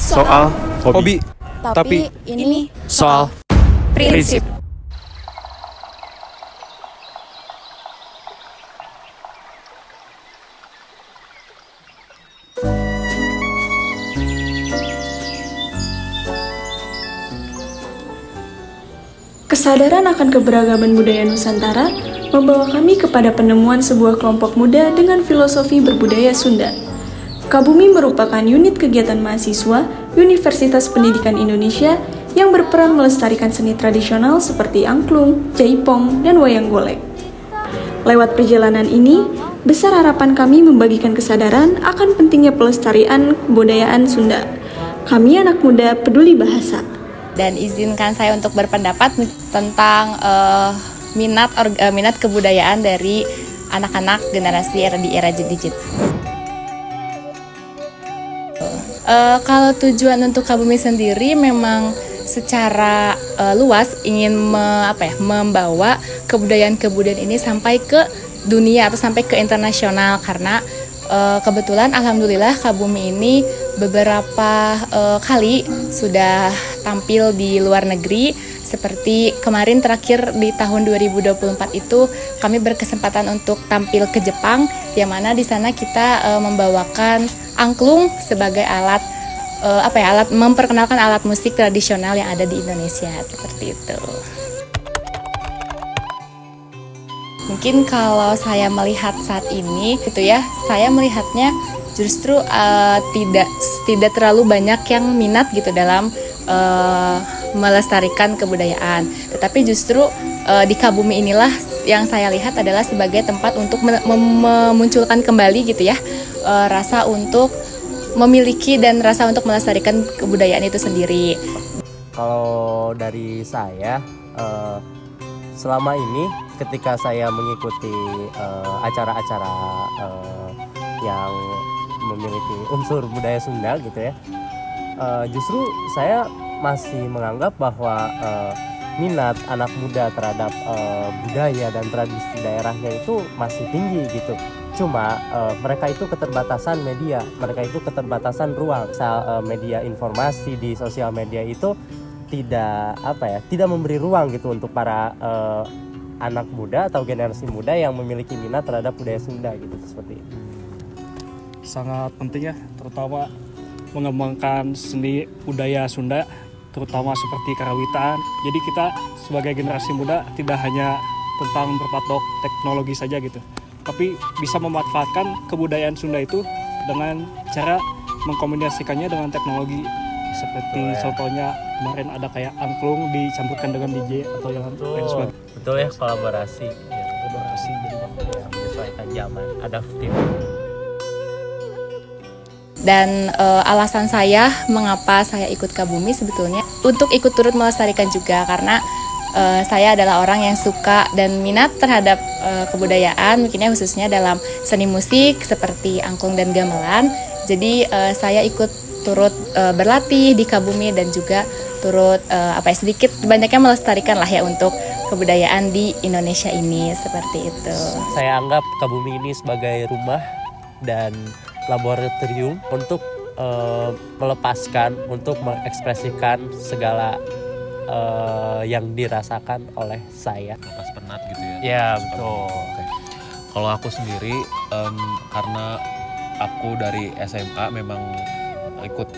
soal hobi. Tapi ini Soal prinsip. Kesadaran akan keberagaman budaya Nusantara membawa kami kepada penemuan sebuah kelompok muda dengan filosofi berbudaya Sunda. Kabumi merupakan unit kegiatan mahasiswa Universitas Pendidikan Indonesia yang berperan melestarikan seni tradisional seperti angklung, jaipong, dan wayang golek. Lewat perjalanan ini, besar harapan kami membagikan kesadaran akan pentingnya pelestarian kebudayaan Sunda. Kami anak muda peduli bahasa. Dan izinkan saya untuk berpendapat tentang minat kebudayaan dari anak-anak generasi di era digital. Kalau tujuan untuk Kabumi sendiri memang secara luas ingin membawa kebudayaan ini sampai ke dunia atau sampai ke internasional, karena kebetulan alhamdulillah Kabumi ini beberapa kali sudah tampil di luar negeri. Seperti kemarin terakhir di tahun 2024 itu kami berkesempatan untuk tampil ke Jepang, yang mana di sana kita membawakan angklung sebagai alat memperkenalkan alat musik tradisional yang ada di Indonesia, seperti itu. Mungkin kalau saya melihat saat ini saya melihatnya justru tidak terlalu banyak yang minat gitu dalam melestarikan kebudayaan. Tetapi justru di Kabumi inilah yang saya lihat adalah sebagai tempat untuk memunculkan kembali rasa untuk memiliki dan rasa untuk melestarikan kebudayaan itu sendiri. Kalau dari saya, selama ini ketika saya mengikuti acara-acara yang memiliki unsur budaya Sunda justru saya masih menganggap bahwa minat anak muda terhadap budaya dan tradisi daerahnya itu masih tinggi gitu. Cuma mereka itu keterbatasan media, mereka itu keterbatasan ruang. Media informasi di sosial media itu tidak memberi ruang gitu untuk para anak muda atau generasi muda yang memiliki minat terhadap budaya Sunda gitu, seperti itu. Sangat penting ya, terutama mengembangkan seni budaya Sunda, terutama seperti karawitan. Jadi kita sebagai generasi muda tidak hanya tentang berpatok teknologi saja gitu, tapi bisa memanfaatkan kebudayaan Sunda itu dengan cara mengkombinasikannya dengan teknologi. Seperti contohnya kemarin ada kayak angklung dicampurkan dengan DJ atau yang lain sebagainya. Betul ya, kolaborasi Jadi menyesuaikan zaman, adaptif. Dan alasan saya mengapa saya ikut Kabumi sebetulnya untuk ikut turut melestarikan juga, karena saya adalah orang yang suka dan minat terhadap kebudayaan, mungkinnya khususnya dalam seni musik seperti angklung dan gamelan. Jadi saya ikut turut berlatih di Kabumi dan juga turut sedikit banyaknya melestarikan lah ya untuk kebudayaan di Indonesia ini, seperti itu. Saya anggap Kabumi ini sebagai rumah dan laboratorium untuk melepaskan, untuk mengekspresikan segala yang dirasakan oleh saya. Lepas penat gitu ya? Ya, betul. Kalau aku sendiri, karena aku dari SMA memang ikut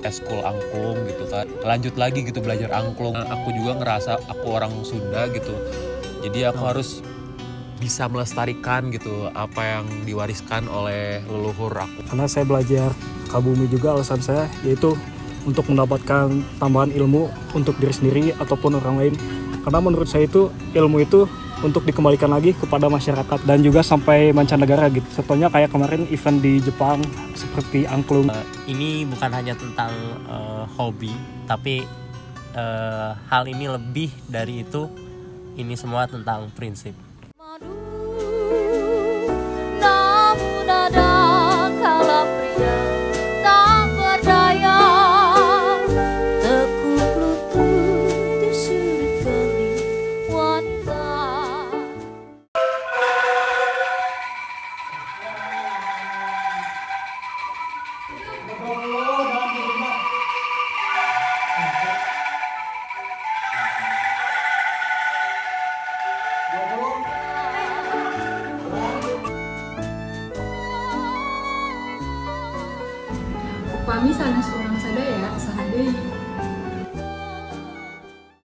eskul angklung gitu kan. Lanjut lagi gitu belajar angklung. Aku juga ngerasa aku orang Sunda gitu. Jadi aku harus bisa melestarikan gitu apa yang diwariskan oleh leluhur aku. karena saya belajar Kabumi juga, alasan saya yaitu untuk mendapatkan tambahan ilmu untuk diri sendiri ataupun orang lain. Karena menurut saya itu ilmu itu untuk dikembalikan lagi kepada masyarakat dan juga sampai mancanegara gitu. Contohnya kayak kemarin event di Jepang seperti angklung. Ini bukan hanya tentang hobi, tapi hal ini lebih dari itu. Ini semua tentang prinsip. Namun ada kala pria tak berdaya, tekuk lutut di sudut beling wanita. kami sanes urang sadaya saha deui.